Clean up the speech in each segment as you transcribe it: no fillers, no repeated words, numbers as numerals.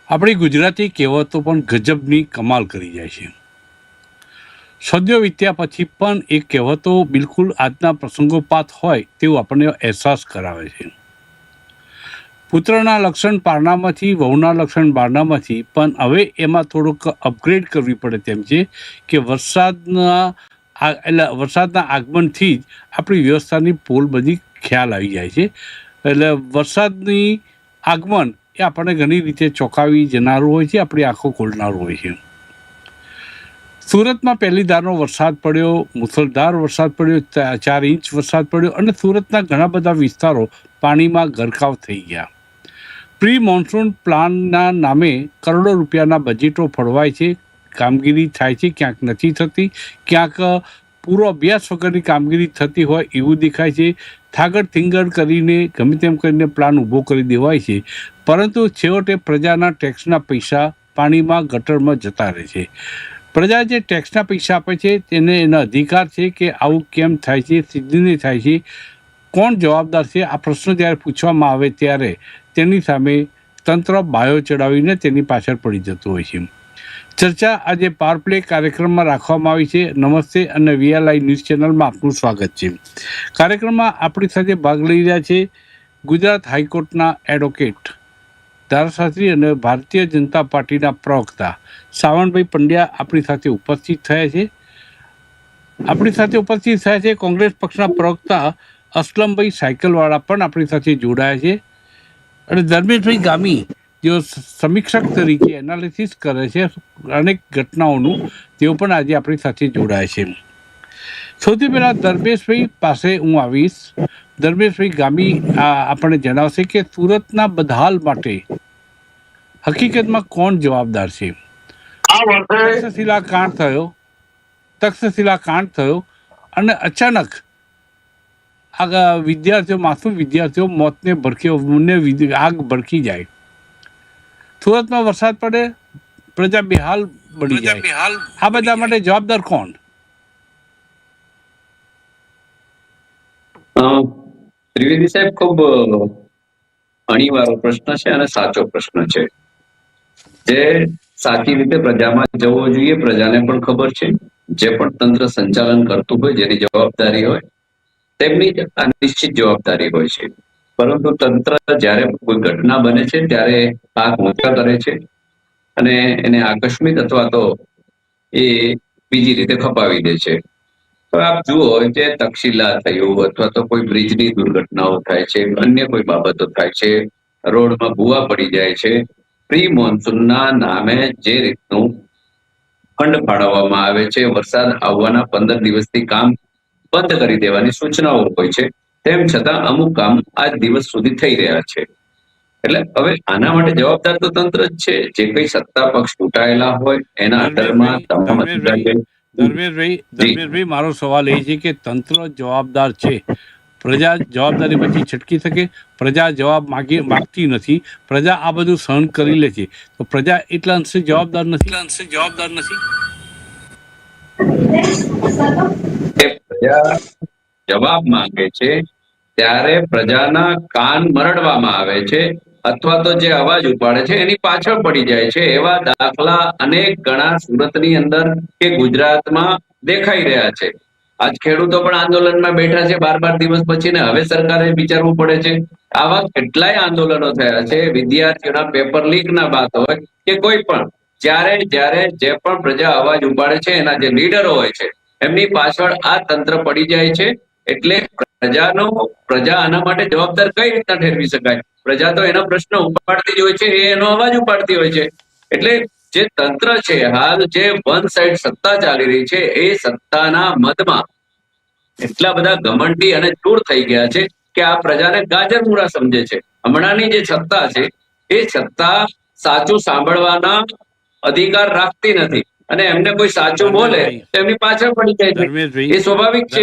આપણી ગુજરાતી કહેવતો પણ ગજબની કમાલ કરી જાય છે. સદીઓ વીત્યા પછી પણ એ કહેવતો બિલકુલ આજના પ્રસંગોપાત હોય તેવું આપણને અહેસાસ કરાવે છે. પુત્રના લક્ષણ પારણામાંથી, વહુના લક્ષણ બારણામાંથી, પણ હવે એમાં થોડુંક અપગ્રેડ કરવી પડે તેમ છે કે વરસાદના આગમનથી જ આપણી વ્યવસ્થાની પોલ બધી ખ્યાલ આવી જાય છે. એટલે વરસાદની આગમન એ આપણને ઘણી રીતે ચોંકાવી જનારું હોય છે, આપણી આંખો ખોલનારું હોય છે. સુરતમાં પહેલી ધારનો વરસાદ પડ્યો, મુસળધાર વરસાદ પડ્યો, 4 ઇંચ વરસાદ પડ્યો અને સુરતના ઘણા બધા વિસ્તારો પાણીમાં ગરકાવ થઈ ગયા. પ્રી મોન્સૂન પ્લાનના નામે કરોડો રૂપિયાના બજેટો ફળવાય છે, કામગીરી થાય છે, ક્યાંક નથી થતી, ક્યાંક પૂરો અભ્યાસ વગરની કામગીરી થતી હોય એવું દેખાય છે. થાગડ થીંગડ કરીને ગમે તેમ કરીને પ્લાન ઊભો કરી દેવાય છે, પરંતુ છેવટે પ્રજાના ટેક્સના પૈસા પાણીમાં ગટરમાં જતા રહે છે. પ્રજા જે ટેક્સના પૈસા આપે છે તેને એનો અધિકાર છે કે આવું કેમ થાય છે, સિદ્ધિને થાય છે, કોણ જવાબદાર છે, આ પ્રશ્ન જ્યારે પૂછવામાં આવે ત્યારે તેની સામે તંત્ર બાયો ચડાવીને તેની પાછળ પડી જતું હોય છે. ચર્ચા આજે પાવર પ્લે કાર્યક્રમમાં રાખવામાં આવી છે. નમસ્તે અને VLI ન્યૂઝ ચેનલમાં આપનું સ્વાગત છે. કાર્યક્રમમાં આપણી સાથે ભાગ લઈ રહ્યા છે ગુજરાત હાઈકોર્ટના એડવોકેટ, ધારાશાસ્ત્રી અને ભારતીય જનતા પાર્ટીના પ્રવક્તા સાવનભાઈ પંડ્યા આપણી સાથે ઉપસ્થિત થયા છે. કોંગ્રેસ પક્ષના પ્રવક્તા અસલમભાઈ સાયકલવાળા પણ આપણી સાથે જોડાયા છે અને ધર્મેશભાઈ ગામી જેઓ સમીક્ષક તરીકે એનાલિસિસ કરે છે અનેક ઘટનાઓનું, તેઓ પણ આજે આપણી સાથે જોડાય છે. સૌથી પહેલાં ધર્મેશભાઈ પાસે હું આવીશ. ધર્મેશભાઈ ગામી આપણને જણાવશે કે સુરતના બદહાલ માટે હકીકતમાં કોણ જવાબદાર છે. તક્ષશિલા કાંડ થયો અને અચાનક આ માસૂમ વિદ્યાર્થીઓ મોતને આગ ભડકી જાય. સુરતમાં વરસાદ પડે, પ્રજા બેહાલ બની જાય. આ બધા માટે જવાબદાર કોણ? ત્રિવેદી સાહેબ, ખૂબ અણીવારો પ્રશ્ન છે અને સાચો પ્રશ્ન છે. જે સાચી રીતે પ્રજામાં જવો જોઈએ, પ્રજાને પણ ખબર છે. જે પણ તંત્ર સંચાલન કરતું હોય, જેની જવાબદારી હોય, તેમની નિશ્ચિત જવાબદારી હોય છે. પરંતુ તંત્ર જ્યારે કોઈ ઘટના બને છે ત્યારે આંખ ઊંચા કરે છે અને એને આકસ્મિક અથવા તો એ બીજી રીતે ખપાવી દે છે. તો આપ જુઓ, જે તક્ષશિલા થયું અથવા તો કોઈ બ્રિજની દુર્ઘટનાઓ થાય છે, અન્ય કોઈ બાબતો થાય છે, રોડમાં ભૂવા પડી જાય છે, પ્રી મોન્સૂનના નામે જે રીતનું ફંડ ફાળવવામાં આવે છે, વરસાદ આવવાના 15 દિવસથી કામ બંધ કરી દેવાની સૂચનાઓ હોય છે, તેમ છતાં અમુક કામ આજ દિવસ સુધી થઈ રહ્યા છે. એટલે હવે આના માટે જવાબદાર તો તંત્ર જ છે. જે કઈ સત્તા પક્ષ ચૂંટાયેલા હોય એના અંડરમાં તમામ ધર્મેશભાઈ, મારો સવાલ એ છે કે તંત્ર જવાબદાર છે, પ્રજા જવાબદારીમાંથી છટકી શકે? પ્રજા જવાબ માગતી નથી, પ્રજા આ બધું સહન કરી લે છે, તો પ્રજા એટલા અંશે જવાબદાર નથી. પ્રજા જવાબ માંગે છે ત્યારે પ્રજાના કાન મરડવામાં આવે છે અથવા તો જે અવાજ ઉપાડે છે એની પાછળ પડી જાય છે. એવા દાખલા અનેક ગણા સુરતની અંદર કે ગુજરાતમાં દેખાઈ રહ્યા છે. આજ ખેડૂતો પણ આંદોલનમાં બેઠા છે 12 દિવસ પછી, ને હવે સરકારે વિચારવું પડે છે. આવા કેટલાય આંદોલનો થયા છે, વિદ્યાર્થીઓના પેપર લીક ના વાત હોય કે કોઈ પણ, જ્યારે જે પણ પ્રજા અવાજ ઉપાડે છે એના જે લીડરો હોય છે એમની પાછળ આ તંત્ર પડી જાય છે. એટલે પ્રજા આના માટે જવાબદાર કઈ રીતના ઠેરવી શકાય? પ્રજા તો એનો પ્રશ્ન ઉપાડતી જ હોય છે, એ એનો અવાજ ઉપાડતી હોય છે. એટલે જે તંત્ર છે, હાલ જે વન સાઇડ સત્તા ચાલી રહી છે, એ સત્તાના મદમાં એટલા બધા ઘમંડી અને ચૂર થઈ ગયા છે કે આ પ્રજાને ગાજર મૂળા સમજે છે. હમણાંની જે સત્તા છે એ સત્તા સાચું સાંભળવાના અધિકાર રાખતી નથી અને એમને કોઈ સાચું બોલે તો એમની પાછળ પડી જાય છે. એ સ્વાભાવિક છે.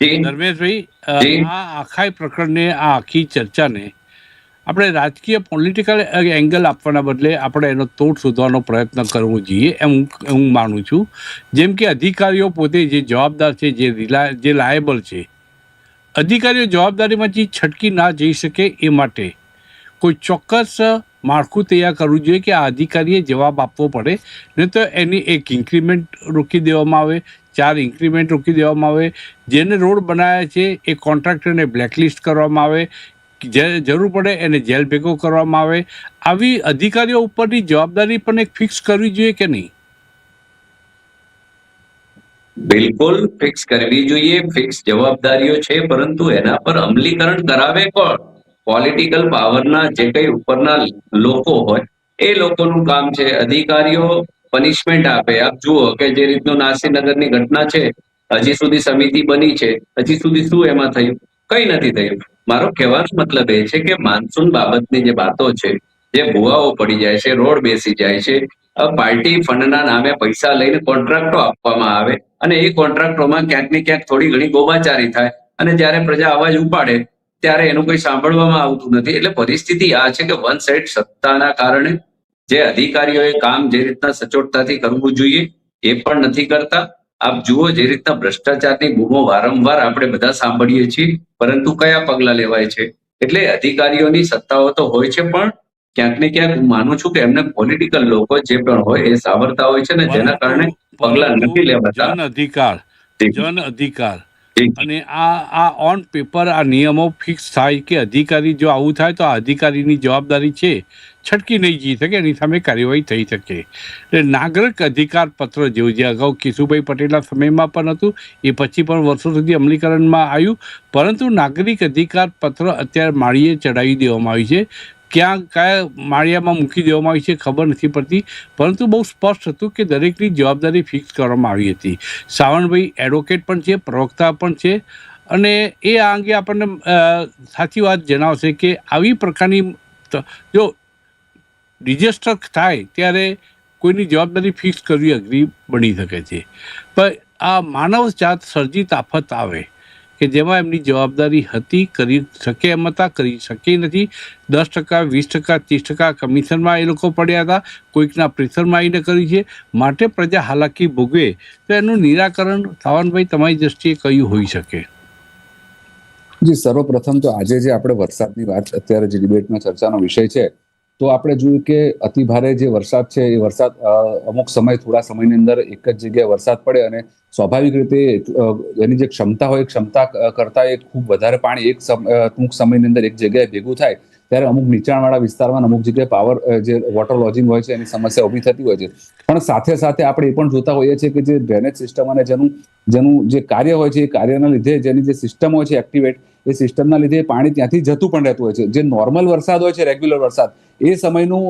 ધર્મેશભાઈ, આ આખા પ્રકરણને, આ આખી ચર્ચાને આપણે રાજકીય પોલિટિકલ એંગલ આપવાના બદલે આપણે એનો તોડ શોધવાનો પ્રયત્ન કરવો જોઈએ એમ હું માનું છું. જેમ કે અધિકારીઓ પોતે જે જવાબદાર છે, જે લાયેબલ છે, અધિકારીઓ જવાબદારીમાંથી છટકી ના જઈ શકે એ માટે કોઈ ચોક્કસ માળખું તૈયાર કરવું જોઈએ કે આ અધિકારીએ જવાબ આપવો પડે, નહીં તો એની એક ઇન્ક્રીમેન્ટ રોકી દેવામાં આવે, 4 ઇન્ક્રીમેન્ટ રોકી દેવામાં આવે, જેને રોડ બનાવ્યા છે એ કોન્ટ્રાક્ટરને બ્લેકલિસ્ટ કરવામાં આવે, જે જરૂર પડે એને જેલ ભેગો કરવામાં આવે. આવી અધિકારીઓ ઉપરની જવાબદારી પણ એક ફિક્સ કરવી જોઈએ કે નહીં? બિલકુલ ફિક્સ કરવી જોઈએ, ફિક્સ જવાબદારીઓ છે, પરંતુ એના પર અમલીકરણ કરાવે કોણ? પોલિટિકલ પાવરના જે કઈ ઉપરના લોકો હોય એ લોકોનું કામ છે. અધિકારીઓ પનિશમેન્ટ આપે. આપ જુઓ કે જે રીતનું નાસીનગરની ઘટના છે, હજી સુધી સમિતિ બની છે, હજી સુધી શું એમાં થયું? કઈ નથી થયું. મારો કહેવાનો મતલબ એ છે કે માનસૂન બાબતની જે વાતો છે, જે ભુવાઓ પડી જાય છે, રોડ બેસી જાય છે, પાર્ટી ફંડના નામે પૈસા લઈને કોન્ટ્રાક્ટો આપવામાં આવે અને એ કોન્ટ્રાક્ટોમાં ક્યાંક ને ક્યાંક થોડી ઘણી ગોબાચારી થાય અને જ્યારે પ્રજા અવાજ ઉપાડે ત્યારે એનું કોઈ સાંભળવામાં આવતું નથી. એટલે પરિસ્થિતિ આ છે કે વન સાઇડ સત્તાના કારણે જે અધિકારીઓએ કામ જે રીતના સચોટતાથી કરવું જોઈએ એ પણ નથી કરતા. આપ જુઓ જે રીતના ભ્રષ્ટાચારની બૂમો વારંવાર આપણે બધા સાંભળીએ છીએ, પરંતુ કયા પગલા લેવાય છે? એટલે અધિકારીઓની સત્તાઓ તો હોય છે, પણ ક્યાંક ને ક્યાંક હું માનું છું કે એમને પોલિટિકલ લોકો જે પણ હોય એ સાવરતા હોય છે ને, જેના કારણે પગલા નથી લેવાતા. જન અધિકાર અને આ ઓન પેપર આ નિયમો ફિક્સ થાય કે અધિકારી જો આવું થાય તો આ અધિકારીની જવાબદારી છે, છટકી નહીં જઈ શકે, એની સામે કાર્યવાહી થઈ શકે. એટલે નાગરિક અધિકાર પત્ર જેવું જે અગાઉ કેશુભાઈ પટેલના સમયમાં પણ હતું, એ પછી પણ વર્ષો સુધી અમલીકરણમાં આવ્યું, પરંતુ નાગરિક અધિકાર પત્ર અત્યારે માળીએ ચડાવી દેવામાં આવ્યું છે. ક્યાં કયા માળિયામાં મૂકી દેવામાં આવી છે ખબર નથી પડતી, પરંતુ બહુ સ્પષ્ટ હતું કે દરેકની જવાબદારી ફિક્સ કરવામાં આવી હતી. સાવણભાઈ એડવોકેટ પણ છે, પ્રવક્તા પણ છે, અને એ આ અંગે આપણને સાચી વાત જણાવશે કે આવી પ્રકારની જો ડિઝાસ્ટર થાય ત્યારે કોઈની જવાબદારી ફિક્સ કરવી અઘરી બની શકે છે. પણ આ માનવ જાત સર્જિત આફત આવે કે જેમાં એમની જવાબદારી હતી, કરી શકે એમ હતા, કરી શકી નથી. 10%, 20%, 30% કમિશનમાં એ લોકો પડ્યા હતા, કોઈકના પ્રેશરમાં આવીને કરી છે. માટે પ્રજા હાલાકી ભોગવે તો એનું નિરાકરણ સાવનભાઈ તમારી દ્રષ્ટિએ કયું હોઈ શકે? જી, સર્વપ્રથમ તો આજે જે આપણે વરસાદની વાત અત્યારે જે ડિબેટમાં ચર્ચાનો વિષય છે, તો આપણે જોયું કે અતિ ભારે જે વરસાદ છે એ વરસાદ અમુક સમય થોડા સમયની અંદર એક જ જગ્યાએ વરસાદ પડે અને સ્વાભાવિક રીતે એની જે ક્ષમતા હોય ક્ષમતા કરતા એ ખૂબ વધારે પાણી એક ટૂંક સમયની અંદર એક જગ્યાએ ભેગું થાય ત્યારે અમુક નીચાણવાળા વિસ્તારમાં અમુક જગ્યાએ પાવર જે વોટર લોજિંગ હોય છે એની સમસ્યા ઊભી થતી હોય છે. પણ સાથે સાથે આપણે એ પણ જોતા હોઈએ છીએ કે જે ડ્રેનેજ સિસ્ટમ અને જેનું જે કાર્ય હોય છે એ કાર્યના લીધે જેની જે સિસ્ટમ હોય છે એક્ટિવેટ, એ સિસ્ટમના લીધે પાણી ત્યાંથી જતું પણ રહેતું હોય છે. જે નોર્મલ વરસાદ હોય છે, રેગ્યુલર વરસાદ, એ સમયનું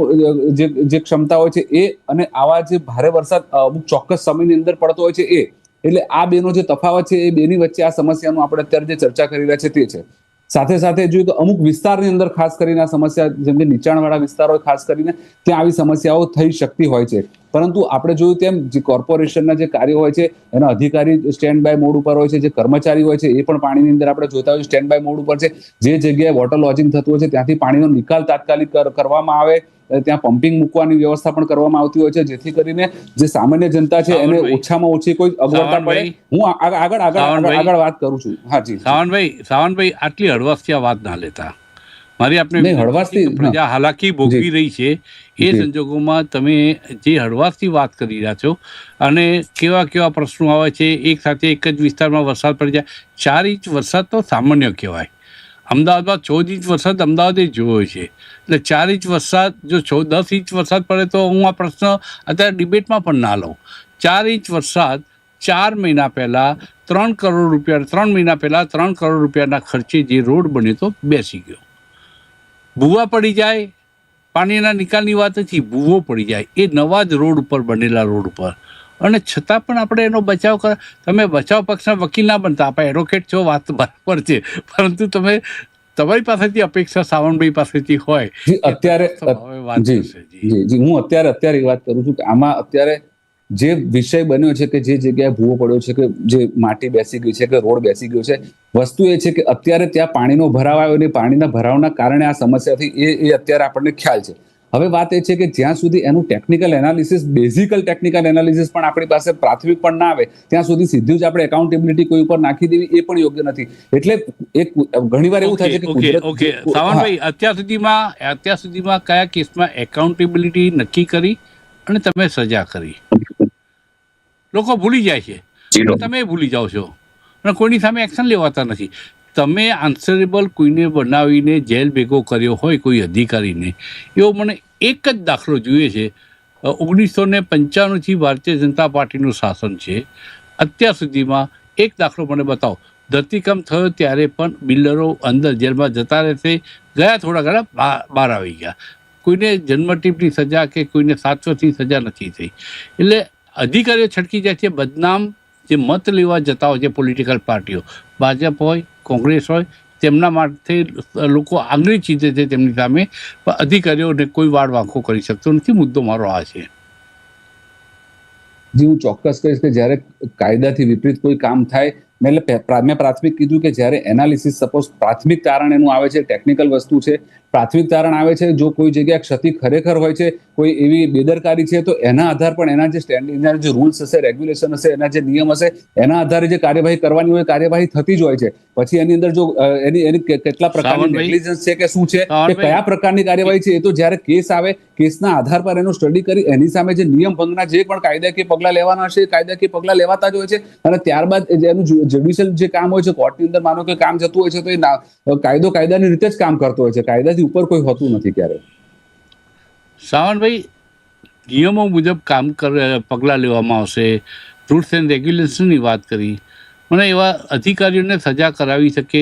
જે ક્ષમતા હોય છે એ અને આવા જે ભારે વરસાદ અમુક ચોક્કસ સમયની અંદર પડતો હોય છે એ, એટલે આ બેનો જે તફાવત છે એ બેની વચ્ચે આ સમસ્યાનું આપણે અત્યારે જે ચર્ચા કરી રહ્યા છે તે છે. સાથે સાથે જોઈએ તો અમુક વિસ્તારની અંદર ખાસ કરીને આ સમસ્યા, જેમ કે નીચાણવાળા વિસ્તારો ખાસ કરીને ત્યાં આવી સમસ્યાઓ થઈ શકતી હોય છે. પરંતુ આપણે જોયું તેમ જે કોર્પોરેશનના જે કાર્યો હોય છે એના અધિકારી સ્ટેન્ડ બાય મોડ ઉપર હોય છે, જે કર્મચારી હોય છે એ પણ પાણીની અંદર આપણે જોતા હોય સ્ટેન્ડ બાય મોડ ઉપર છે. જે જગ્યાએ વોટર લોજિંગ થતું હોય છે ત્યાંથી પાણીનો નિકાલ તાત્કાલિક કરવામાં આવે, ત્યાં પમ્પિંગ મૂકવાની વ્યવસ્થા પણ કરવામાં આવતી હોય છે, જેથી કરીને જે સામાન્ય જનતા છે એને ઓછામાં ઓછી કોઈ અગવડતા પડે. હું આગળ વાત કરું છું. હા જી સાવનભાઈ, આટલી હળવાશથી આ વાત ના લેતા. મારી આપણે હળવાશથી પ્રજા હાલાકી ભોગવી રહી છે એ સંજોગોમાં તમે જે હળવાશથી વાત કરી રહ્યા છો અને કેવા પ્રશ્નો આવે છે, એક સાથે એક જ વિસ્તારમાં વરસાદ પડી જાય. 4 ઇંચ વરસાદ તો સામાન્ય કહેવાય. અમદાવાદમાં 14 ઇંચ વરસાદ અમદાવાદે જોયો છે. એટલે 4 ઇંચ વરસાદ, જો 10 ઇંચ વરસાદ પડે તો હું આ પ્રશ્ન અત્યારે ડિબેટમાં પણ ના લઉં. 4 ઇંચ વરસાદ 4 મહિના પહેલાં 3 કરોડ રૂપિયા, 3 મહિના પહેલાં 3 કરોડ રૂપિયાના ખર્ચે જે રોડ બન્યો તો બેસી ગયો. ભૂવા પડી જાય, પાણીના નિકાલની વાત નથી, ભૂવો પડી જાય એ નવા જ રોડ ઉપર બનેલા રોડ ઉપર, અને છતાં પણ આપણે એનો બચાવ કર. તમે બચાવ પક્ષના વકીલ ના બનતા, આપણે એડવોકેટ છો, વાત બરાબર છે, પરંતુ તમે તમારી પાસેથી અપેક્ષા સાવનભાઈ પાસેથી હોય અત્યારે હું અત્યારે એ વાત કરું છું કે આમાં અત્યારે જે વિષય બન્યો છે કે જે જગ્યાએ ભૂવો પડ્યો છે, કે જે માટી બેસી ગઈ છે, કે રોડ બેસી ગયો છે, વસ્તુ એ છે કે અત્યારે ત્યાં પાણીનો ભરાવ આવ્યો અને પાણીના ભરાવના કારણે આ સમસ્યા થઈ એ અત્યારે આપણને ખ્યાલ છે. હવે વાત એ છે કે જ્યાં સુધી એનું ટેકનિકલ એનાલિસિસ, બેઝિકલ ટેકનિકલ એનાલિસિસ પણ આપણી પાસે પ્રાથમિક પણ ના આવે ત્યાં સુધી સીધું જ આપણે એકાઉન્ટેબિલિટી કોઈ ઉપર નાખી દેવી એ પણ યોગ્ય નથી. એટલે એક ઘણીવાર એવું થાય છે કે ઓકે સાવનભાઈ, અત્યાર સુધીમાં કયા કેસમાં એકાઉન્ટેબિલિટી નક્કી કરી અને તમે સજા કરી? લોકો ભૂલી જાય છે, તમે ભૂલી જાઓ છો અને કોઈની સામે એક્શન લેવાતા નથી. તમે આન્સરેબલ કોઈને બનાવીને જેલ ભેગો કર્યો હોય કોઈ અધિકારીને, એવો મને એક જ દાખલો જોઈએ છે. 1995 ભારતીય જનતા પાર્ટીનું શાસન છે. અત્યાર સુધીમાં એક દાખલો મને બતાવો. ધરતીકંપ થયો ત્યારે પણ બિલ્ડરો અંદર જેલમાં જતા રહેશે, ગયા થોડા ઘણા બહાર આવી ગયા. કોઈને જન્મટીપની સજા કે કોઈને શાશ્વતની સજા નથી થઈ. એટલે અધિકારીઓ છટકી જાય છે. બદનામ જે મત લેવા જતા હોય છે પોલિટિકલ પાર્ટીઓ, ભાજપ હોય, કોંગ્રેસ હોય, તેમના માટે લોકો આંગળી ચીંધે છે તેમની સામે, પણ અધિકારીઓને કોઈ વાળ વાંખો કરી શકતો નથી. મુદ્દો મારો આ છે. જે હું ચોક્કસ કહીશ કે જ્યારે કાયદાથી વિપરીત કોઈ કામ થાય, મેં પ્રાથમિક કીધું કે જ્યારે એનાલિસિસ, સપોઝ પ્રાથમિક તારણ એનું આવે છે, ટેકનિકલ વસ્તુ છે, પ્રાથમિક તારણ આવે છે, જો કોઈ જગ્યાએ ક્ષતિ ખરેખર હોય છે, કોઈ એવી બેદરકારી છે, તો એના આધાર પર એના જે એના જે રૂલ્સ હશે, રેગ્યુલેશન હશે, એના જે નિયમ હશે, એના આધારે જે કાર્યવાહી કરવાની હોય કાર્યવાહી થતી જ હોય છે. પછી એની અંદર જો એની કેટલા પ્રકારની નેગ્લિજન્સ છે કે શું છે, કે કયા પ્રકારની કાર્યવાહી છે, એ તો જ્યારે કેસ આવે, કેસના આધાર પર એનું સ્ટડી કરી એની સામે જે નિયમ ભંગના જે પણ કાયદાકીય પગલાં લેવાના હશે, કાયદાકીય પગલાં લેવાતા જ હોય છે. અને ત્યારબાદ એનું જ્યુડિશિયલ જે કામ હોય છે, કોર્ટની અંદર માનો કે કામ જતું હોય છે, તો એ કાયદો કાયદાની રીતે જ કામ કરતો હોય છે. કાયદાથી ઉપર કોઈ હોતું નથી ક્યારે. સાવનભાઈ, નિયમો મુજબ પગલાં લેવામાં આવશે. રૂલ્સ એન્ડ રેગ્યુલેશનની વાત કરી. મને એવા અધિકારીઓને સજા કરાવી શકે,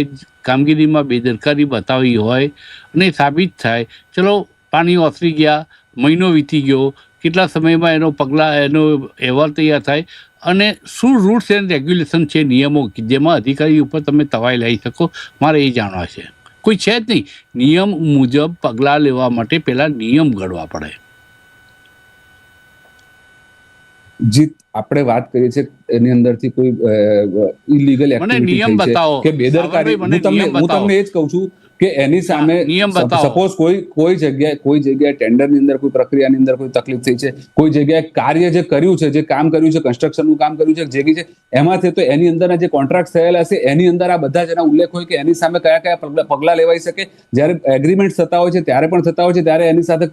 કામગીરીમાં બેદરકારી બતાવી હોય અને સાબિત થાય, ચલો પાણી ઓસરી ગયા, મહિનો વીતી ગયો, કેટલા સમયમાં એનો અહેવાલ તૈયાર થાય, અને શું રૂલ્સ એન્ડ રેગ્યુલેશન છે, નિયમો જેમાં અધિકારી ઉપર તમે તવાઈ લઈ શકો, મારે એ જાણવા છે. કોઈ છે જ નહીં. નિયમ મુજબ પગલાં લેવા માટે પહેલા નિયમ ઘડવા પડે. જીત, આપણે વાત કરીએ છીએ એની અંદરથી કોઈ ઇલીગલ નિયમ બતાવો કે બેદરકારી. હું તમને એ જ કહું છું કે એની સામે સપોઝ કોઈ જગ્યાએ ટેન્ડરની અંદર કોઈ પ્રક્રિયાની અંદર કોઈ તકલીફ થઈ છે, કોઈ જગ્યાએ કાર્ય જે કર્યું છે, જે કામ કર્યું છે, કન્સ્ટ્રક્શનનું કામ કર્યું છે, જે છે એમાંથી, તો એની અંદરના જે કોન્ટ્રાક્ટ થયેલા હશે એની અંદર આ બધા જ એના ઉલ્લેખ હોય કે એની સામે કયા કયા પગલાં લેવાઈ શકે. જ્યારે એગ્રીમેન્ટ થતા હોય છે ત્યારે પણ થતા હોય છે, ત્યારે એની સાથે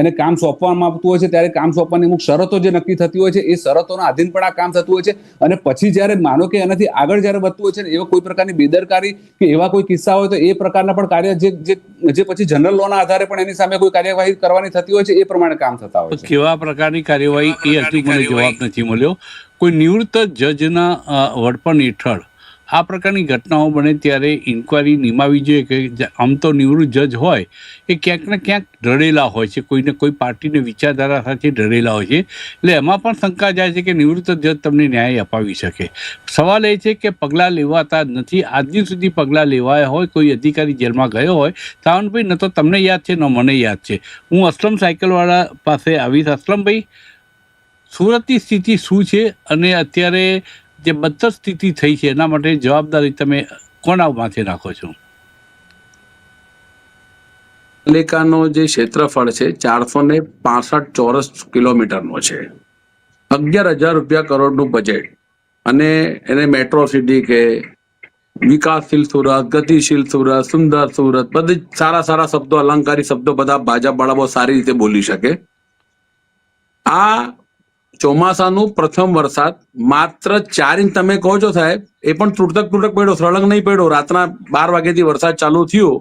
એને કામ સોંપવામાં આવતું હોય છે, ત્યારે કામ સોંપવાની અમુક શરતો જે નક્કી થતી હોય છે, એ શરતોના આધીન પણ આ કામ થતું હોય છે. અને પછી જ્યારે માનો કે એનાથી આગળ જ્યારે વધતું હોય છે ને, એવા કોઈ પ્રકારની બેદરકારી કે એવા કોઈ કિસ્સા હોય તો એ પ્રકારના પણ કાર્ય જે પછી જનરલ લોના આધારે પણ એની સામે કોઈ કાર્યવાહી કરવાની થતી હોય છે, એ પ્રમાણે કામ થતા હોય છે. કેવા પ્રકારની કાર્યવાહી એ હજુ મને જવાબ નથી મળ્યો. કોઈ નિવૃત્ત જજના વડપણ હેઠળ આ પ્રકારની ઘટનાઓ બને ત્યારે ઇન્કવાયરી નિમાવી જોઈએ. કે આમ તો નિવૃત્ત જજ હોય એ ક્યાંક ને ક્યાંક ઢળેલા હોય છે, કોઈને કોઈ પાર્ટીને વિચારધારા સાથે ઢળેલા હોય છે. એટલે એમાં પણ શંકા જાય છે કે નિવૃત્ત જજ તમને ન્યાય અપાવી શકે. સવાલ એ છે કે પગલાં લેવાતા નથી. આજની સુધી પગલાં લેવાયા હોય, કોઈ અધિકારી જેલમાં ગયો હોય, સાવનભાઈ, ન તો તમને યાદ છે, ન મને યાદ છે. હું અસલમ સાયકલવાળા પાસે આવીશ. અસલમભાઈ, સુરતની સ્થિતિ શું છે અને અત્યારે જે બદતર સ્થિતિ થઈ છે એના માટે જવાબદારી તમે કોના માથે નાખો છો? પાલિકાનો જે ક્ષેત્રફળ છે 465 ચોરસ કિલોમીટરનો છે. 11,000 રૂપિયા કરોડનું બજેટ, અને એને મેટ્રો સિટી કે વિકાસશીલ સુરત, ગતિશીલ સુરત, સુંદર સુરત, બધી સારા શબ્દો, અલંકારી શબ્દો બધા ભાજપ વાળા બહુ સારી રીતે બોલી શકે. આ ચોમાસાનું પ્રથમ વરસાદ માત્ર 4 ઇંચ તમે કહો છો સાહેબ, એ પણ તૂટક પડ્યો, સળંગ નહીં પડ્યો. રાતના 12 વાગ્યાથી વરસાદ ચાલુ થયો,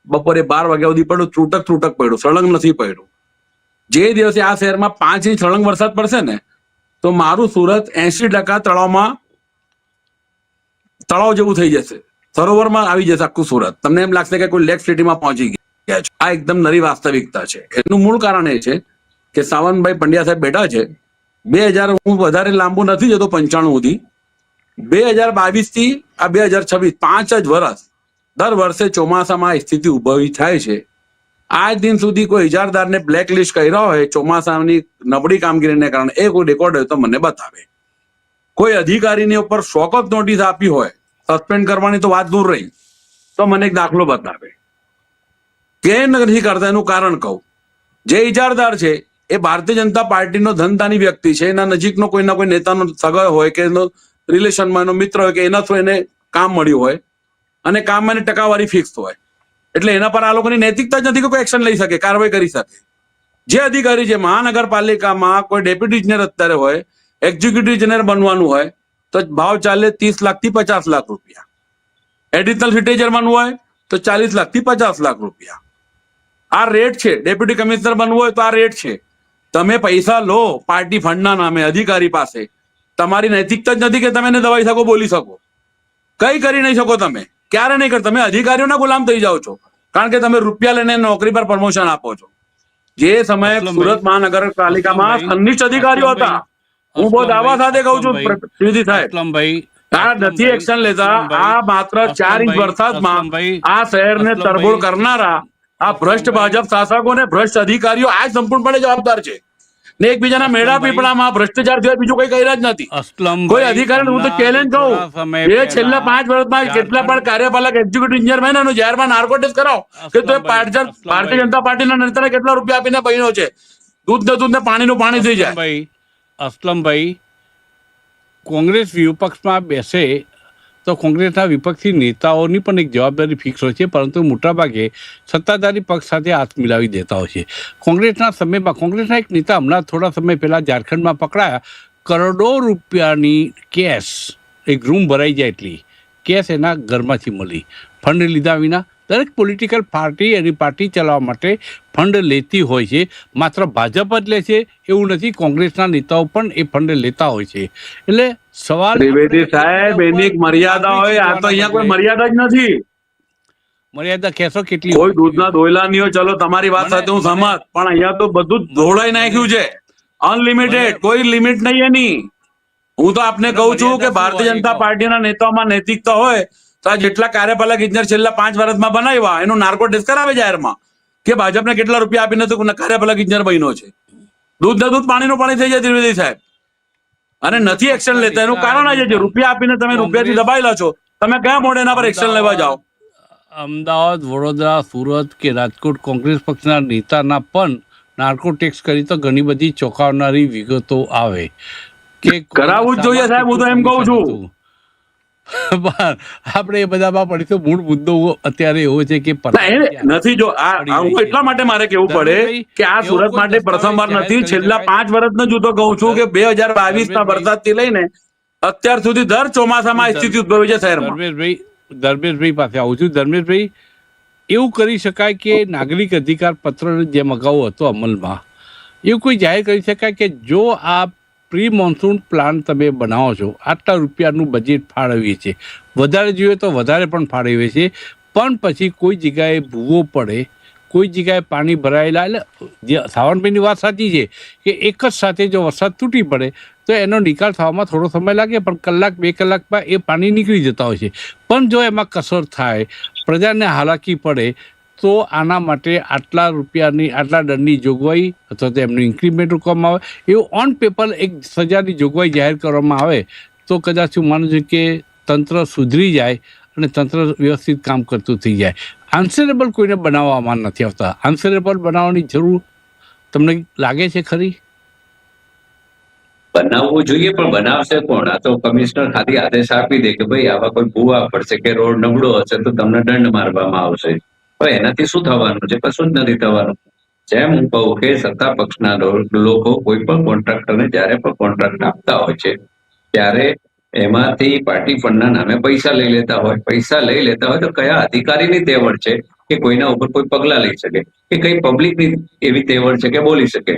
બપોરે 12 વાગ્યા સુધી પડ્યો, તૂટક પડ્યો, સળંગ નથી પડ્યો. જે દિવસે આ શહેરમાં 5 ઇંચ સળંગ વરસાદ પડશે ને, તો મારું સુરત 80% તળાવ જેવું થઈ જશે, સરોવરમાં આવી જશે આખું સુરત. તમને એમ લાગશે કે કોઈ લેક સિટીમાં પહોંચી ગયા છે. આ એકદમ નવી વાસ્તવિકતા છે. એનું મૂળ કારણ એ છે કે સાવનભાઈ પંડ્યા સાહેબ બેઠા છે 2000, હું વધારે લાંબુ નથી જતો 95 સુધી, 2022 થી આ 2026, 5 જ વર્ષ, દર વર્ષે ચોમાસામાં સ્થિતિ ઉભી થાય છે. આજ દિન સુધી કોઈ ઇજારદારને બ્લેક લિસ્ટ કર્યા હોય ચોમાસાની નબળી કામગીરીને કારણે, એ કોઈ રેકોર્ડ હોય તો મને બતાવે. કોઈ અધિકારીની ઉપર શોકઅપ નોટિસ આપી હોય, સસ્પેન્ડ કરવાની તો વાત દૂર રહી, તો મને એક દાખલો બતાવે. કે નથી કરતા એનું કારણ કહું. જે ઇજારદાર છે એ ભારતીય જનતા પાર્ટીનો ધંધાની વ્યક્તિ છે, એના નજીકનો કોઈના કોઈ નેતાનો સગા હોય કે એનો રિલેશનમાં એનો મિત્ર હોય કે એના થ્રુ એને કામ મળ્યું હોય અને કામમાં એની ટકાવારી ફિક્સ હોય, એટલે એના પર આ લોકોની નૈતિકતા જ નથી કે કોઈ એક્શન લઈ શકે, કાર્યવાહી કરી શકે. જે અધિકારી છે મહાનગરપાલિકામાં કોઈ ડેપ્યુટી ઇજનેર અત્યારે હોય, એક્ઝિક્યુટિવ ઇજનેર બનવાનું હોય તો ભાવ ચાલે 30 લાખથી 50 લાખ રૂપિયા, એડિશનલ સિટી ચેરમેન હોય તો 40 લાખથી 50 લાખ રૂપિયા. આ રેટ છે. ડેપ્યુટી કમિશનર બનવું હોય તો આ રેટ છે. તમે પૈસા લો પાર્ટી ફંડના નામે અધિકારી પાસે, તમારી નૈતિકતા જ નથી કે તમે એને દબાઈ શકો, બોલી શકો, કઈ કરી નહીં શકો. તમે ક્યારે નહીં કર, તમે અધિકારીઓના ગુલામ થઈ જાઓ છો, કારણ કે તમે રૂપિયા લઈને નોકરી પર પ્રમોશન આપો છો. જે સમયે સુરત મહાનગરપાલિકામાં સંનિષ્ઠ અધિકારીઓ હતા, હું બહુ દાવા સાથે કહું છું પ્રતિનિધિ સાહેબ, આ નથી એક્શન લેતા. આ માત્ર 4 ઇંચ વરસાદમાં આ શહેરને તરબોળ કરનારા આ ભ્રષ્ટ ભાજપ શાસકો ને ભ્રષ્ટ અધિકારીઓ આ સંપૂર્ણપણે જવાબદાર છે. ને એકબીજાના મેળા પીપળામાં ભ્રષ્ટાચાર સિવાય બીજું કઈ કર્યા જ નથી. કોઈ અધિકારી, હું તો ચેલેન્જ કહું, એ છેલ્લા 5 વર્ષમાં કેટલા પણ કાર્યપાલક એક્ઝિક્યુટિવ ઇન્જિનિયર બન્યા એનું જાહેરમાં નાર્કો ટેસ્ટ કરાવો કે તો ભારતીય જનતા પાર્ટીના નેતાને કેટલા રૂપિયા આપીને બન્યો છે. દૂધ ને પાણીનું પાણી થઈ જાય. અસલમભાઈ, કોંગ્રેસ વિપક્ષમાં બેસે તો કોંગ્રેસના વિપક્ષી નેતાઓની પણ એક જવાબદારી ફિક્સ હોય છે, પરંતુ મોટાભાગે સત્તાધારી પક્ષ સાથે હાથ મિલાવી દેતા હોય છે. કોંગ્રેસના સમયમાં કોંગ્રેસના એક નેતા હમણાં થોડા સમય પહેલાં ઝારખંડમાં પકડાયા, કરોડો રૂપિયાની કેશ, એક રૂમ ભરાઈ જાય એટલી કેશ એના ઘરમાંથી મળી, ફંડ લીધા વિના. દરેક પોલિટિકલ પાર્ટી એની પાર્ટી ચલાવવા માટે ફંડ લેતી હોય છે. માત્ર ભાજપ જ લે છે એવું નથી, કોંગ્રેસના નેતાઓ પણ એ ફંડ લેતા હોય છે. એટલે સવાલ, ત્રિવેદી સાહેબ, એની એક મર્યાદા હોય. આ તો અહીંયા કોઈ મર્યાદા જ નથી. મર્યાદા કહેશો કેટલી? કોઈ દૂધના દોયલાની હોય, ચલો તમારી વાત સાથે હું સહમત, પણ અહીંયા તો બધું ધોળાઈ નાખ્યું છે, અનલિમિટેડ, કોઈ લિમિટ નહીં એની. હું તો આપને કહું છું કે ભારતીય જનતા પાર્ટીના નેતાઓમાં નૈતિકતા હોય તો આ જેટલા કાર્યપાલક ઇજનેર છેલ્લા 5 વર્ષમાં બનાવ્યા એનું નાર્કો ટેસ્ટ કરાવે જાહેરમાં કે ભાજપને કેટલા રૂપિયા આપીને તો કાર્યપાલક ઇજનેર બન્યો છે. દૂધ પાણીનું પાણી થઈ જાય ત્રિવેદી સાહેબ, અને નથી એક્શન લેતા. એનું કારણ આ છે, રૂપિયા આપીને તમે રૂપિયાથી દબાયેલા છો, તમે કયા મોડે એના પર એક્શન લેવા જાઓ? અમદાવાદ, વડોદરા, સુરત કે રાજકોટ કોંગ્રેસ પક્ષના નેતાના પણ નાર્કો ટેક્સ કરી તો ઘણી બધી ચોંકાવનારી વિગતો આવે કે કરાવવું જ જોઈએ સાહેબ. હું તો એમ કહું છું, આપણે એ બધામાં પડીશું. મૂળ મુદ્દો અત્યારે એવો છે કે નથી. જો હું એટલા માટે મારે કેવું પડે કે આ સુરત માટે પ્રથમવાર નથી, છેલ્લા 5 વર્ષનો જ હું તો કહું છું કે 2022ના વરસાદથી લઈને અત્યાર સુધી દર ચોમાસામાં સ્થિતિ ઉદ્ભવી છે શહેરમાં. ધર્મેશભાઈ પાસે આવું છું. ધર્મેશભાઈ, એવું કરી શકાય કે નાગરિક અધિકાર પત્ર જેમ અગાઉ હતો અમલમાં, એવું કોઈ જાહેર કરી શકાય કે જો આ પ્રી મોન્સૂન પ્લાન તમે બનાવો છો, આટલા રૂપિયાનું બજેટ ફાળવીએ છીએ, વધારે જોઈએ તો વધારે પણ ફાળવીએ છીએ, પણ પછી કોઈ જગ્યાએ ભૂવો પડે, કોઈ જગ્યાએ પાણી ભરાયેલા, એટલે જે સાવનભાઈની વાત સાચી છે કે એક જ સાથે જો વરસાદ તૂટી પડે તો એનો નિકાલ થવામાં થોડો સમય લાગે, પણ કલાક 2 કલાકમાં એ પાણી નીકળી જતા હોય છે. પણ જો એમાં કસર થાય, પ્રજાને હાલાકી પડે, તો આના માટે આટલા રૂપિયાની, આટલા દંડની જોગવાઈ અથવા તો એમનું ઇન્ક્રીમેન્ટ રોકવામાં આવે, એવું ઓન પેપર એક સજાની જોગવાઈ જાહેર કરવામાં આવે તો કદાચ હું માનું છું કે તંત્ર સુધરી જાય અને તંત્ર વ્યવસ્થિત કામ કરતું થઈ જાય. આન્સરેબલ કોઈને બનાવવામાં નથી આવતા. આન્સરેબલ બનાવવાની જરૂર તમને લાગે છે ખરી? બનાવવું જોઈએ, પણ બનાવશે કોણ? આ તો કમિશનર ખાલી આદેશ આપી દે કે ભાઈ આવા કોઈ ભૂવા પડશે કે રોડ નબળો હશે તો તમને દંડ મારવામાં આવશે. હવે એનાથી શું થવાનું છે? કશું જ નથી થવાનું. જેમ હું કહું કે સત્તા પક્ષના લોકો કોઈ પણ કોન્ટ્રાક્ટરને જયારે પણ કોન્ટ્રાક્ટ આપતા હોય છે ત્યારે એમાંથી પાર્ટી ફંડના નામે પૈસા લઈ લેતા હોય. પૈસા લઈ લેતા હોય તો કયા અધિકારીની તેવડ છે કે કોઈના ઉપર કોઈ પગલા લઈ શકે, કે કઈ પબ્લિકની એવી તેવડ છે કે બોલી શકે?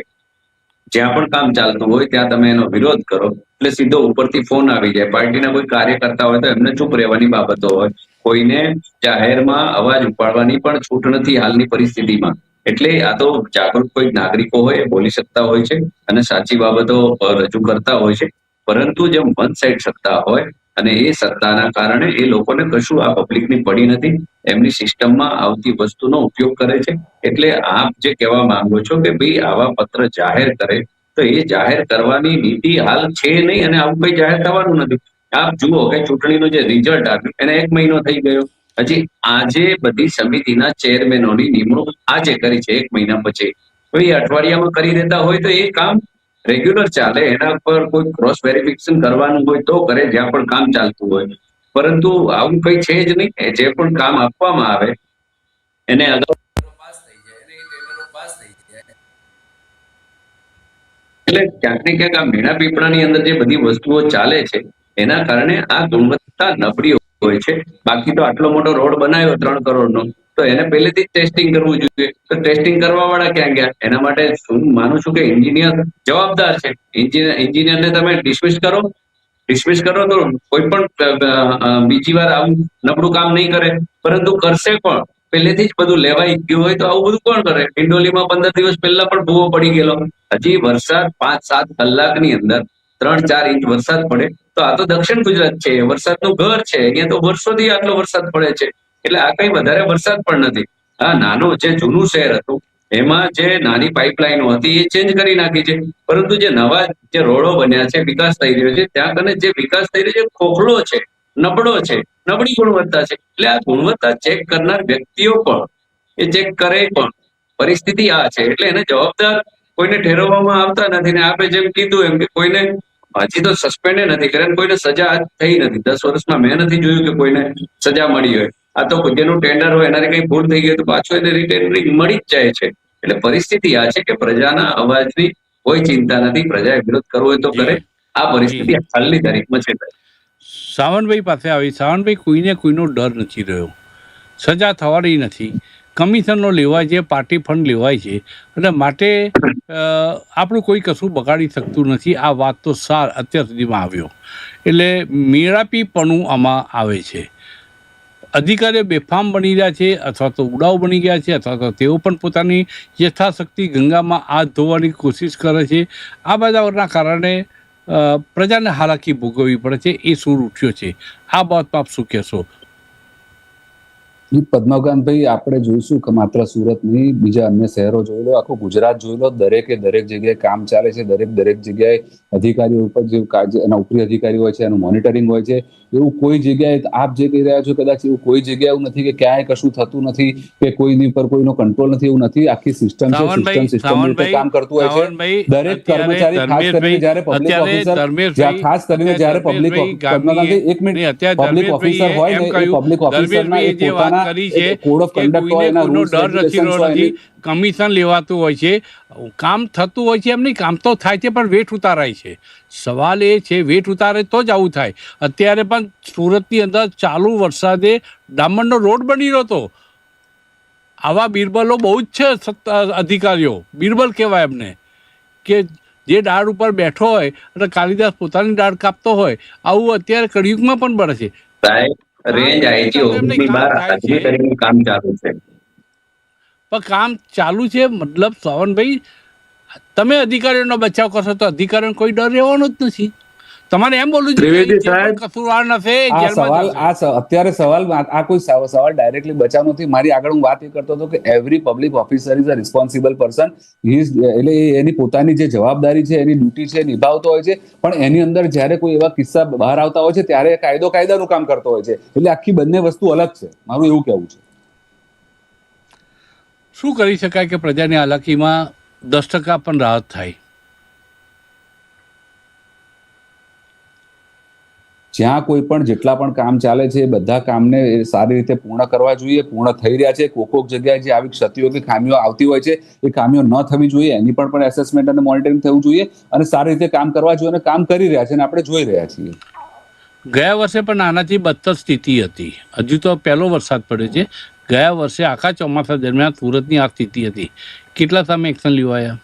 જ્યાં પણ કામ ચાલતું હોય ત્યાં તમે એનો વિરોધ કરો એટલે સીધો ઉપરથી ફોન આવી જાય. પાર્ટીના કોઈ કાર્યકર્તા હોય તો એમને ચૂપ રહેવાની બાબતો હોય, કોઈને જાહેરમાં અવાજ ઉપાડવાની પણ છૂટ નથી હાલની પરિસ્થિતિમાં. એટલે આ તો જાગૃત કોઈ નાગરિકો હોય એ બોલી શકતા હોય છે અને સાચી બાબતો રજૂ કરતા હોય છે, પરંતુ જેમ વન સાઇડ સત્તા હોય અને એ સત્તાના કારણે એ લોકોને કશું આ પબ્લિકની પડી નથી, એમની સિસ્ટમમાં આવતી વસ્તુનો ઉપયોગ કરે છે. એટલે આપ જે કહેવા માંગો છો કે ભાઈ આવા પત્ર જાહેર કરે, તો એ જાહેર કરવાની નીતિ હાલ છે નહીં અને આવું કઈ જાહેર થવાનું નથી. આપ જુઓ કે ચૂંટણીનું જે રિઝલ્ટ આવ્યું એને 1 મહિનો થઈ ગયો, હજી આજે બધી સમિતિના ચેરમેનોની નિમણૂક આજે કરી છે 1 મહિના પછી. તો એ અઠવાડિયામાં કરી દેતા હોય તો એ કામ રેગ્યુલર ચાલે. એના પર કોઈ ક્રોસ વેરિફિકેશન કરવાનું હોય તો કરે, જ્યાં પણ કામ ચાલતું હોય. પરંતુ આવું કઈ છે જ નહીં. જે પણ કામ આપવામાં આવે એને અગાઉ પાસ થઈ જાય અને એ ટેન્ડરો પાસ થઈ જાય. એટલે ક્યાંક ને ક્યાંક આ મીણા પીપળાની અંદર જે બધી વસ્તુઓ ચાલે છે એના કારણે આ ગુણવત્તા નબળી હોય છે. બાકી તો આટલો મોટો રોડ બનાવ્યો 3 કરોડનો, તો એને પહેલેથી જ ટેસ્ટિંગ કરવું જોઈએ. તો ટેસ્ટિંગ કરવા વાળા ક્યાં ગયા? એના માટે હું માનું છું કે એન્જિનિયર જવાબદાર છે. એન્જિનિયરને તમે ડિસમિસ કરો તો કોઈ પણ બીજી વાર આવું નબળું કામ નહીં કરે. પરંતુ કરશે કોણ? પહેલેથી જ બધું લેવાઈ ગયું હોય તો આવું બધું કોણ કરે? ડિંડોલીમાં 15 દિવસ પહેલા પણ ભૂવો પડી ગયેલો. હજી વરસાદ 5-7 કલાકની અંદર 3-4 ઇંચ વરસાદ પડે તો આ તો દક્ષિણ ગુજરાત છે, વરસાદનું ઘર છે. અહીંયા તો વર્ષોથી આટલો વરસાદ પડે છે. એટલે આ કઈ વધારે વરસાદ પણ નથી. આ નાનું જે જૂનું શહેર હતું એમાં જે નાની પાઇપલાઇનો હતી એ ચેન્જ કરી નાખી છે. પરંતુ જે નવા જે રોડો બન્યા છે, વિકાસ થઈ રહ્યો છે, ત્યાં કને જે વિકાસ થઈ રહ્યો છે ખોખલો છે, નબળો છે, નબળી ગુણવત્તા છે. એટલે આ ગુણવત્તા ચેક કરનાર વ્યક્તિઓ પણ એ ચેક કરે પણ. પરિસ્થિતિ આ છે. એટલે એને જવાબદાર કોઈને ઠેરવવામાં આવતા નથી. ને આપે જેમ કીધું એમ કે કોઈને હજી તો સસ્પેન્ડ નથી કર્યા, કોઈને સજા થઈ નથી. 10 વર્ષમાં મેં નથી જોયું કે કોઈને સજા મળી હોય. આ તો જેનું ટેન્ડર હોય એનાથી કઈ ભૂલ થઈ ગઈ તો પાછું એને રિટેન્ડરિંગ મળી જ જાય છે. એટલે પરિસ્થિતિ આ છે કે પ્રજાના અવાજની કોઈ ચિંતા નથી. પ્રજાએ વિરોધ કરવો હોય તો કરે. આ પરિસ્થિતિ હાલની તારીખમાં છે. સાવનભાઈ પાસે આવી. સાવનભાઈ, કોઈને કોઈનો ડર નથી રહ્યો. સજા થવાની નથી. કમિશનનો લેવાય છે, પાર્ટી ફંડ લેવાય છે અને માટે આપણું કોઈ કશું બગાડી શકતું નથી. આ વાત તો સાર અત્યાર સુધીમાં આવ્યો. એટલે મેળાપીપણું આમાં આવે છે. અધિકારીઓ બેફામ બની રહ્યા છે, અથવા તો ઉડાવ બની ગયા છે, અથવા તો તેઓ પણ પોતાની યથાશક્તિ ગંગામાં હાથ ધોવાની કોશિશ કરે છે. આ બધાના કારણે પ્રજાને હાલાકી ભોગવવી પડે છે. એ સૂર ઉઠ્યો છે. આ બાબતમાં આપ શું કહેશો? પદ્મકાંતભાઈ, આપણે જોઈશું કે માત્ર સુરત નહીં, બીજા અન્ય શહેરો જોઈ લો, આખું ગુજરાત જોઈ લો, દરેક જગ્યાએ કામ ચાલે છે. દરેક જગ્યાએ અધિકારીઓ ઉપર જે એના ઉપરી અધિકારી હોય છે એનું મોનિટરિંગ હોય છે. એવું કોઈ જગ્યાએ આપ જે કહી રહ્યા છો કદાચ એવું કોઈ જગ્યાએ એવું નથી કે ક્યાંય કશું થતું નથી કે કોઈની પર કોઈનો કંટ્રોલ નથી. એવું નથી. આખી સિસ્ટમ છે. સિસ્ટમ કામ કરતું હોય છે. દરેક કર્મચારી, ખાસ કરીને જ્યારે પબ્લિક ઓફિસર, ખાસ કરીને જ્યારે પબ્લિક ઓફિસર હોય ને, એ પબ્લિક ઓફિસરના એ પોતાના કોડ ઓફ કન્ડક્ટ હોય, એના રૂલ્સ રેગ્યુલેશન્સ હોય. કમિશન લેવાતું હોય છે, કામ થતું હોય છે. એમ નહીં, કામ તો થાય છે પણ વેઠ ઉતારાય છે. સવાલ એ છે વેઠ ઉતારે તો જ આવું થાય. અત્યારે પણ સુરતની અંદર ચાલુ વરસાદે ડામરનો રોડ બની રહ્યો હતો. આવા બિરબલો બહુ જ છે. અધિકારીઓ બિરબલ કહેવાય એમને, કે જે ડાળ ઉપર બેઠો હોય અને કાલિદાસ પોતાની ડાળ કાપતો હોય. આવું અત્યારે કળિયુગમાં પણ બને છે. રેન્જ આઈજી ઓફિસની બહાર હાજરી તરીકે કામ ચાલુ છે. પણ કામ ચાલુ છે મતલબ સાવનભાઈ, તમે અધિકારીઓનો બચાવ કરશો તો અધિકારીઓને કોઈ ડર રહેવાનો જ નથી. તમારે એમ બોલવું જોઈએ કસૂરવાર નથી. અત્યારે સવાલ આ કોઈ સવાલ ડાયરેક્ટલી બચાવ નથી. મારી આગળ હું વાત એ કરતો હતો કે every public officer is a responsible person. એટલે એની પોતાની જે જવાબદારી છે, એની ડ્યુટી છે, નિભાવતો હોય છે. પણ એની અંદર જ્યારે કોઈ એવા કિસ્સા બહાર આવતા હોય છે ત્યારે કાયદાનું કામ કરતો હોય છે. એટલે આખી બંને વસ્તુ અલગ છે. મારું એવું કહેવું છે. શું કરી શકાય કે પ્રજાની હાલાકીમાં 10% પણ રાહત થાય? જ્યાં કોઈ પણ જેટલા પણ કામ ચાલે છે એ બધા કામને સારી રીતે પૂર્ણ કરવા જોઈએ. પૂર્ણ થઈ રહ્યા છે. કોક જગ્યાએ જે આવી ક્ષતિઓ કે ખામીઓ આવતી હોય છે એ ખામીઓ ન થવી જોઈએ. એની પણ એસેસમેન્ટ અને મોનિટરિંગ થવું જોઈએ અને સારી રીતે કામ કરવા જોઈએ. અને કામ કરી રહ્યા છે અને આપણે જોઈ રહ્યા છીએ. ગયા વર્ષે પણ આનાથી બદતર સ્થિતિ હતી. હજુ તો પહેલો વરસાદ પડ્યો છે. ગયા વર્ષે આખા ચોમાસા દરમિયાન સુરતની આ સ્થિતિ હતી. કેટલા સામે એક્શન લેવાયા?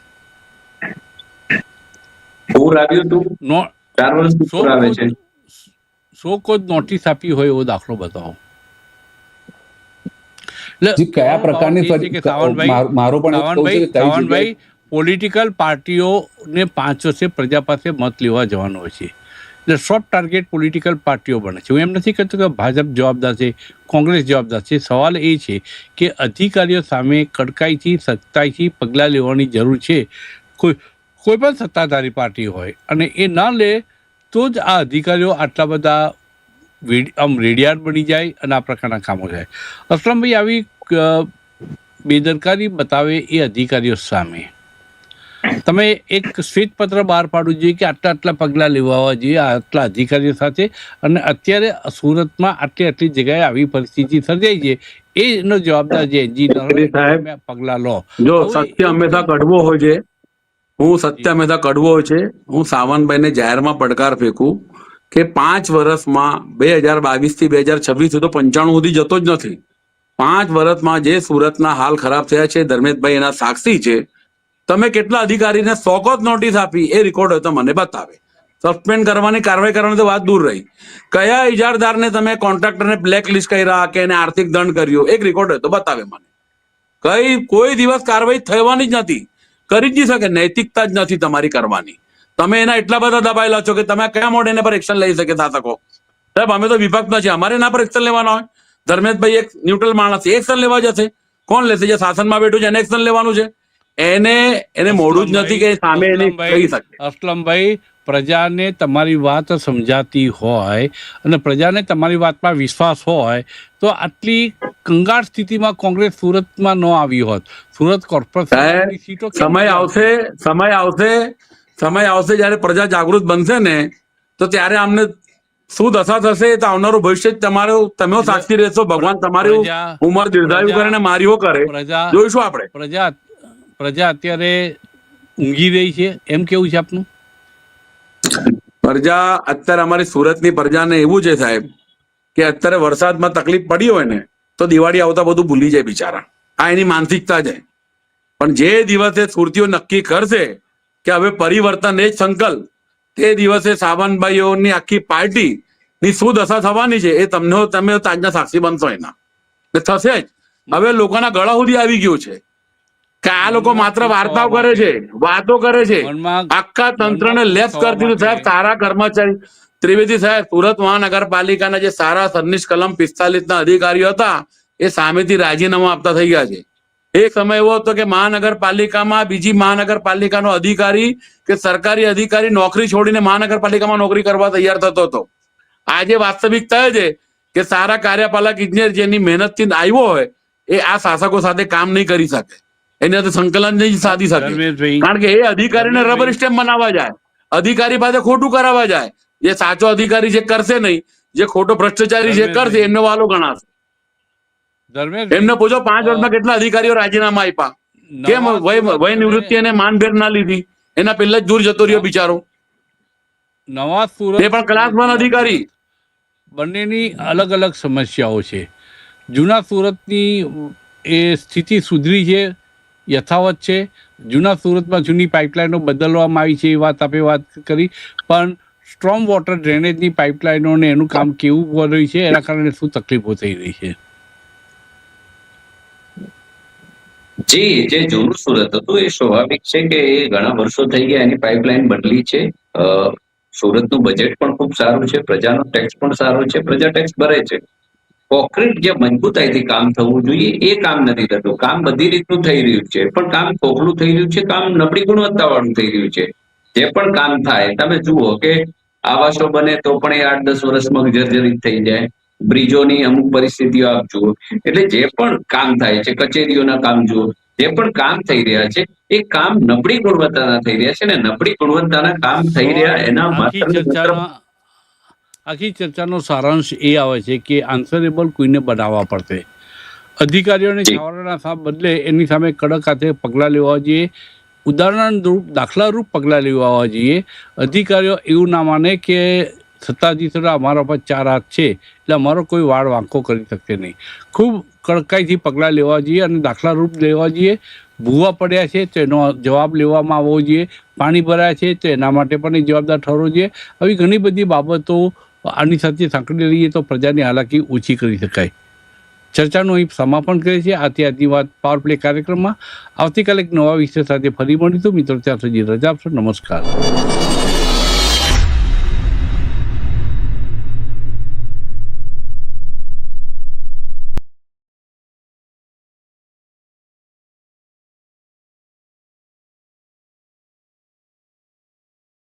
પૂર આવ્યું હતું. 4 વર્ષથી પૂર આવે છે. કોઈ નોટિસ આપી હોય એવો દાખલો બતાવો. કયા પ્રકારની સાવનભાઈ, પોલિટિકલ પાર્ટીઓને 5 વર્ષે પ્રજા પાસે મત લેવા જવાનો હોય છે. એટલે સોફ્ટ ટાર્ગેટ પોલિટિકલ પાર્ટીઓ બને છે. હું એમ નથી કહેતો કે ભાજપ જવાબદાર છે, કોંગ્રેસ જવાબદાર છે. સવાલ એ છે કે અધિકારીઓ સામે કડકાઈથી, સખ્તાઈથી પગલાં લેવાની જરૂર છે. કોઈ પણ સત્તાધારી પાર્ટી હોય અને એ ના લે તો જ આ અધિકારીઓ આટલા બધા રેડિયાર બની જાય અને આ પ્રકારના કામો થાય. અસલમભાઈ, આવી બેદરકારી બતાવે એ અધિકારીઓ સામે તમે એક શ્વેતપત્ર બહાર પાડવું જોઈએ કે આટલા પગલાં લેવા જોઈએ આટલા અધિકારીઓ સાથે, અને અત્યારે સુરતમાં આટલી જગ્યાએ આવી પરિસ્થિતિ સર્જાઈ છે, એનો જવાબદાર જે એન્જિનિયર પગલાં લો. જો સત્ય હંમેશા કડવો હોય છે, સત્ય હંમેશા કડવો હોય છે. હું સાવંતભાઈને જાહેરમાં પડકાર ફેંકું કે 5 વર્ષમાં 2022 થી 2026 સુધી તો 95 સુધી જતો જ નથી. 5 વર્ષમાં જે સુરતના હાલ ખરાબ થયા છે, ધર્મેશભાઈ એના સાક્ષી છે. તમે કેટલા અધિકારીને સોગોત નોટિસ આપી એ રેકોર્ડ હોય તો મને બતાવે. સસ્પેન્ડ કરવાની કાર્યવાહી કરવાની તો વાત દૂર રહી. કયા ઇજારદારને તમે કોન્ટ્રાક્ટરને બ્લેક લિસ્ટ કર્યા કે એને આર્થિક દંડ કર્યો એક રેકોર્ડ હોય તો બતાવે મને. કોઈ દિવસ કાર્યવાહી થવાની જ નથી, કરી જ નહીં શકે. નૈતિકતા જ નથી તમારી કરવાની. તમે એના એટલા બધા દબાયેલા છો કે તમે કયા મોડે એના પર એક્શન લઈ શકે શાસકો? સાહેબ અમે તો વિપક્ષમાં છીએ, અમારે એના પર એક્શન લેવાના હોય. ધર્મેશભાઈ એક ન્યુટ્રલ માણસ છે, એક્શન લેવા જશે. કોણ લેશે? જે શાસનમાં બેઠું છે એને એક્શન લેવાનું છે. એને મોડું જ નથી કે સામે એને કહી શકે. અસલમભાઈ, પ્રજાને તમારી વાત સમજાતી હોય અને પ્રજાને તમારી વાતમાં વિશ્વાસ હોય તો આટલી કંગાળ સ્થિતિમાં કોંગ્રેસ સુરતમાં ન આવી હોત. સુરત કોર્પોરેશનની સીટો સમય આવશે જયારે પ્રજા જાગૃત બનશે ને તો ત્યારે અમને શું દશા થશે તો આવનારું ભવિષ્ય તમે સાક્ષી રહેશો. ભગવાન તમારી ઉંમર દીર્ઘાયુ કરે ને મારીઓ કરે, જોઈશું આપણે. પ્રજા અત્યારે ઊંઘી રહી છે એમ કેવું છે આપનું? પ્રજા અત્યારે અમારી સુરતની પ્રજાને એવું છે સાહેબ કે અત્યારે વરસાદમાં તકલીફ પડી હોય ને તો દિવાળી આવતા બધું ભૂલી જાય બિચારા. આ એની માનસિકતા છે. પણ જે દિવસે સુરતીઓ નક્કી કરશે કે હવે પરિવર્તન એ જ સંકલ્પ, તે દિવસે સાવંતભાઈઓની આખી પાર્ટી ની શું દશા થવાની છે એ તમે તાજના સાક્ષી બનશો. એના થશે જ. હવે લોકોના ગળા સુધી આવી ગયું છે કે આ લોકો માત્ર વાર્તાઓ કરે છે, વાતો કરે છે. આખા તંત્રને લેસ કરી દીધું સાહેબ. સારા કર્મચારી ત્રિવેદી સાહેબ, સુરત મહાનગરપાલિકાના જે સારા સન્નિષ્ઠ કલમ 45 ના અધિકારીઓ હતા એ સામેથી રાજીનામા આપતા થઈ ગયા છે. એક સમય એવો હતો કે મહાનગરપાલિકામાં બીજી મહાનગરપાલિકાનો અધિકારી કે સરકારી અધિકારી નોકરી છોડીને મહાનગરપાલિકામાં નોકરી કરવા તૈયાર થતો હતો. આજે વાસ્તવિકતા એ છે કે સારા કાર્યપાલક ઇજનેર જેની મહેનતથી આવ્યો હોય એ આ શાસકો સાથે કામ નહીં કરી શકે, એની સાથે સંકલન નહીં સાધી શકે. કારણ કે એ અધિકારીને રબર સ્ટેમ્પ બનાવવા જાય, અધિકારી પાસે ખોટું કરાવવા જાય. જે સાચો અધિકારી છે કરશે નહીં, જે ખોટો ભ્રષ્ટાચારી છે કરશે, એમનો વાલો ગણાશે. એમને પૂછો 5 વર્ષમાં કેટલા અધિકારીઓ રાજીનામા આપ્યા, કેમ વય નિવૃત્તિ અને માનભેર ના લીધી? એના પહેલા જ દૂર જતો રહ્યો બિચારો. નવા સુરત એ પણ ક્લાસ 1 અધિકારી. બંનેની અલગ અલગ સમસ્યાઓ છે. જૂના સુરતની એ સ્થિતિ સુધરી છે, યથાવત છે. જૂના સુરતમાં જૂની પાઇપલાઇનો બદલવામાં આવી છે એ વાત આપણે વાત કરી, પણ સ્ટ્રોમ વોટર ડ્રેનેજની પાઇપલાઇનોને એનું કામ કેવું રહ્યું છે, એના કારણે શું તકલીફો થઈ રહી છે? જી, જે જૂનું સુરત હતું એ સ્વાભાવિક છે કે એ ઘણા વર્ષો થઈ ગયા એની પાઇપલાઇન બદલી છે. સુરતનું બજેટ પણ ખૂબ સારું છે, પ્રજાનો ટેક્સ પણ સારો છે, પ્રજા ટેક્સ ભરે છે. કોન્ક્રીટ જે મજબૂતાઈથી કામ થવું જોઈએ એ કામ નથી થતું. કામ બધી રીતનું થઈ રહ્યું છે પણ કામ ખોખલું થઈ રહ્યું છે, કામ નબળી ગુણવત્તા વાળું થઈ રહ્યું છે. જે પણ કામ થાય તમે જુઓ કે આવાસો બને તો પણ એ 8-10 વર્ષમાં જર્જરિત થઈ જાય. બ્રિજોની અમુક પરિસ્થિતિઓ આપ જુઓ. એટલે જે પણ કામ થાય છે, કચેરીઓના કામ જુઓ, જે પણ કામ થઈ રહ્યા છે એ કામ નબળી ગુણવત્તાના થઈ રહ્યા છે ને નબળી ગુણવત્તાના કામ થઈ રહ્યા એના આખી ચર્ચાનો સારાંશ એ આવે છે કે આન્સરેબલ કોઈને બનાવવા પડશે. અધિકારીઓને છાવરણા બદલે એની સામે કડક હાથે પગલાં લેવા જોઈએ, ઉદાહરણરૂપ દાખલારૂપ પગલાં લેવા જોઈએ. અધિકારીઓ એવું ના માને કે સત્તાધીશોના અમારા પર 4 હાથ છે એટલે અમારો કોઈ વાળ વાંકો કરી શકશે નહીં. ખૂબ કડકાઈથી પગલાં લેવા જોઈએ અને દાખલારૂપ લેવા જોઈએ. ભૂવા પડ્યા છે તો એનો જવાબ લેવામાં આવવો જોઈએ, પાણી ભરાયા છે તો એના માટે પણ જવાબદાર ઠરવો જોઈએ. આવી ઘણી બધી બાબતો આની સાથે સાંકળી રહીએ તો પ્રજાની હાલાકી ઓછી કરી શકાય. ચર્ચાનું અહીં સમાપન કરે છે. આથી આજની વાત પાવર પ્લે કાર્યક્રમમાં. આવતીકાલે એક નવા વિષય સાથે ફરી મળીશું મિત્રો. ત્યાં સુધી રજા આપશો. નમસ્કાર.